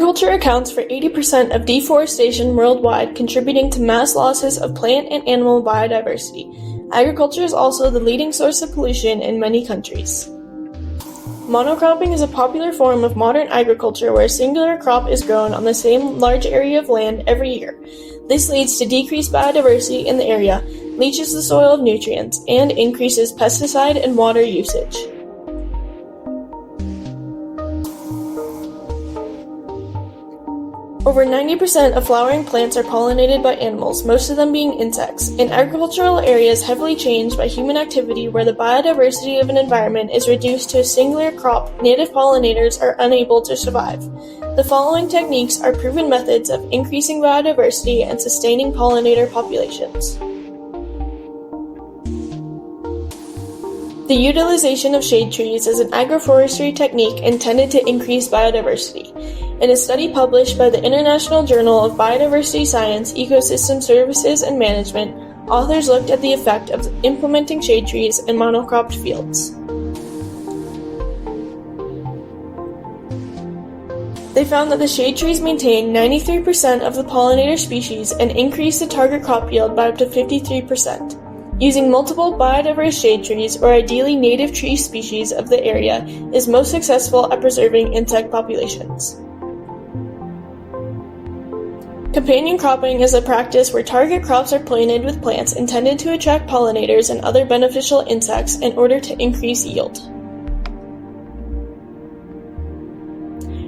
Agriculture accounts for 80% of deforestation worldwide, contributing to mass losses of plant and animal biodiversity. Agriculture is also the leading source of pollution in many countries. Monocropping is a popular form of modern agriculture where a singular crop is grown on the same large area of land every year. This leads to decreased biodiversity in the area, leaches the soil of nutrients, and increases pesticide and water usage. Over 90% of flowering plants are pollinated by animals, most of them being insects. In agricultural areas heavily changed by human activity where the biodiversity of an environment is reduced to a singular crop, native pollinators are unable to survive. The following techniques are proven methods of increasing biodiversity and sustaining pollinator populations. The utilization of shade trees is an agroforestry technique intended to increase biodiversity. In a study published by the International Journal of Biodiversity Science, Ecosystem Services and Management, authors looked at the effect of implementing shade trees in monocropped fields. They found that the shade trees maintain 93% of the pollinator species and increase the target crop yield by up to 53%. Using multiple biodiverse shade trees, or ideally native tree species of the area, is most successful at preserving insect populations. Companion cropping is a practice where target crops are planted with plants intended to attract pollinators and other beneficial insects in order to increase yield.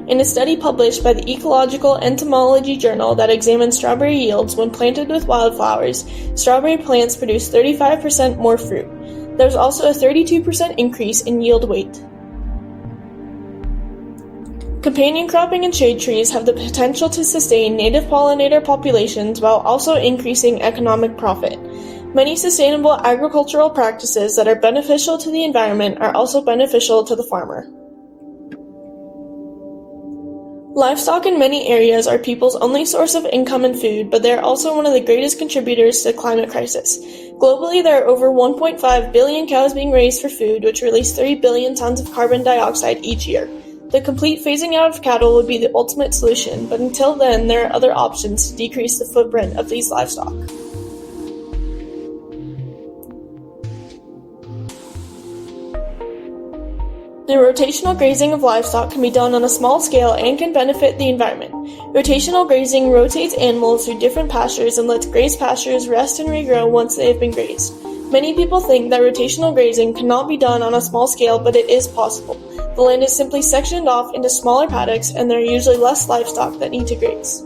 In a study published by the Ecological Entomology Journal that examined strawberry yields when planted with wildflowers, strawberry plants produce 35% more fruit. There was also a 32% increase in yield weight. Companion cropping and shade trees have the potential to sustain native pollinator populations while also increasing economic profit. Many sustainable agricultural practices that are beneficial to the environment are also beneficial to the farmer. Livestock in many areas are people's only source of income and food, but they are also one of the greatest contributors to the climate crisis. Globally, there are over 1.5 billion cows being raised for food, which release 3 billion tons of carbon dioxide each year. The complete phasing out of cattle would be the ultimate solution, but until then, there are other options to decrease the footprint of these livestock. The rotational grazing of livestock can be done on a small scale and can benefit the environment. Rotational grazing rotates animals through different pastures and lets grazed pastures rest and regrow once they have been grazed. Many people think that rotational grazing cannot be done on a small scale, but it is possible. The land is simply sectioned off into smaller paddocks, and there are usually less livestock that need to graze.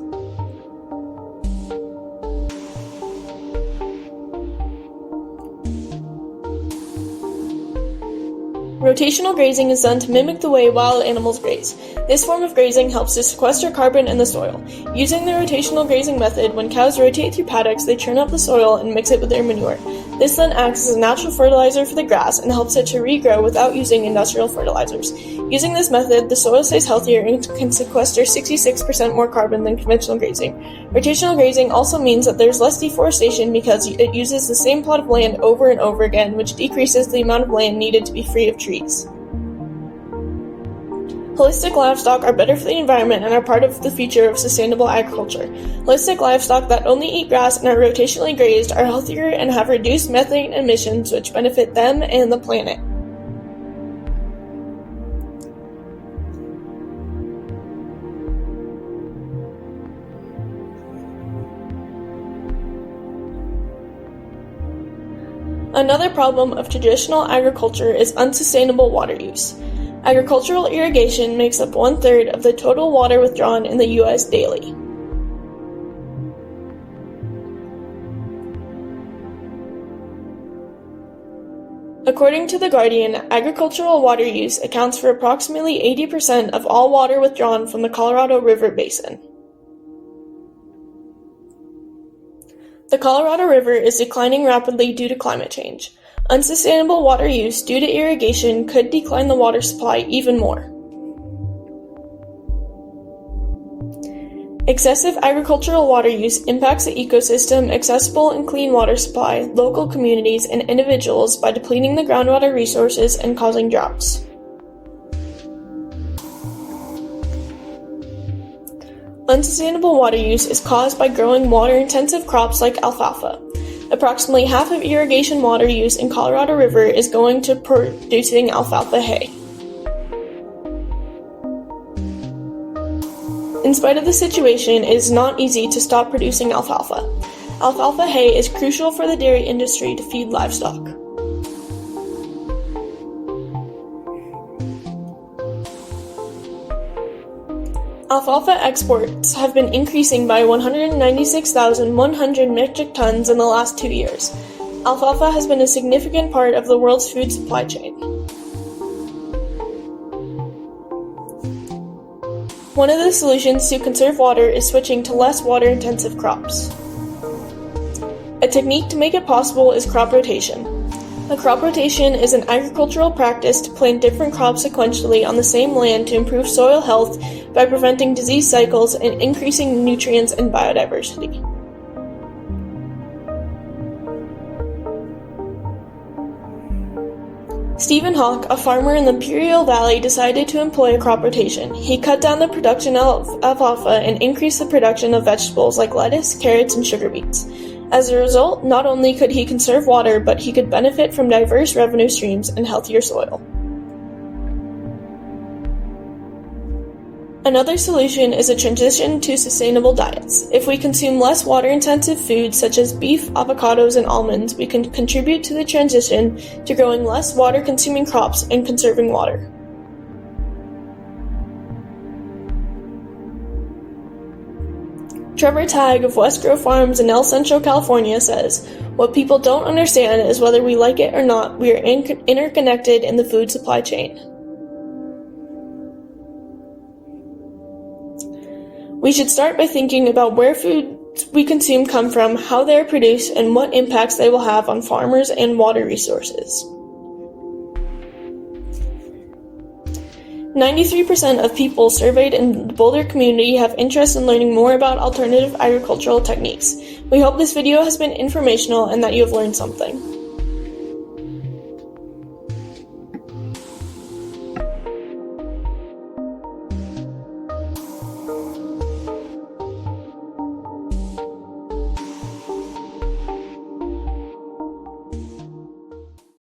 Rotational grazing is done to mimic the way wild animals graze. This form of grazing helps to sequester carbon in the soil. Using the rotational grazing method, when cows rotate through paddocks, they churn up the soil and mix it with their manure. This then acts as a natural fertilizer for the grass and helps it to regrow without using industrial fertilizers. Using this method, the soil stays healthier and can sequester 66% more carbon than conventional grazing. Rotational grazing also means that there's less deforestation because it uses the same plot of land over and over again, which decreases the amount of land needed to be free of trees. Holistic livestock are better for the environment and are part of the future of sustainable agriculture. Holistic livestock that only eat grass and are rotationally grazed are healthier and have reduced methane emissions, which benefit them and the planet. Another problem of traditional agriculture is unsustainable water use. Agricultural irrigation makes up 1/3 of the total water withdrawn in the U.S. daily. According to The Guardian, agricultural water use accounts for approximately 80% of all water withdrawn from the Colorado River basin. The Colorado River is declining rapidly due to climate change. Unsustainable water use due to irrigation could decline the water supply even more. Excessive agricultural water use impacts the ecosystem, accessible and clean water supply, local communities, and individuals by depleting the groundwater resources and causing droughts. Unsustainable water use is caused by growing water-intensive crops like alfalfa. Approximately half of irrigation water use in Colorado River is going to producing alfalfa hay. In spite of the situation, it is not easy to stop producing alfalfa. Alfalfa hay is crucial for the dairy industry to feed livestock. Alfalfa exports have been increasing by 196,100 metric tons in the last 2 years. Alfalfa has been a significant part of the world's food supply chain. One of the solutions to conserve water is switching to less water-intensive crops. A technique to make it possible is crop rotation. A crop rotation is an agricultural practice to plant different crops sequentially on the same land to improve soil health by preventing disease cycles and increasing nutrients and biodiversity. Stephen Hawk, a farmer in the Imperial Valley, decided to employ a crop rotation. He cut down the production of alfalfa and increased the production of vegetables like lettuce, carrots, and sugar beets. As a result, not only could he conserve water, but he could benefit from diverse revenue streams and healthier soil. Another solution is a transition to sustainable diets. If we consume less water-intensive foods such as beef, avocados, and almonds, we can contribute to the transition to growing less water-consuming crops and conserving water. Trevor Tagg of West Grove Farms in El Centro, California says, "What people don't understand is whether we like it or not, we are interconnected in the food supply chain." We should start by thinking about where foods we consume come from, how they are produced, and what impacts they will have on farmers and water resources. 93% of people surveyed in the Boulder community have interest in learning more about alternative agricultural techniques. We hope this video has been informational and that you have learned something.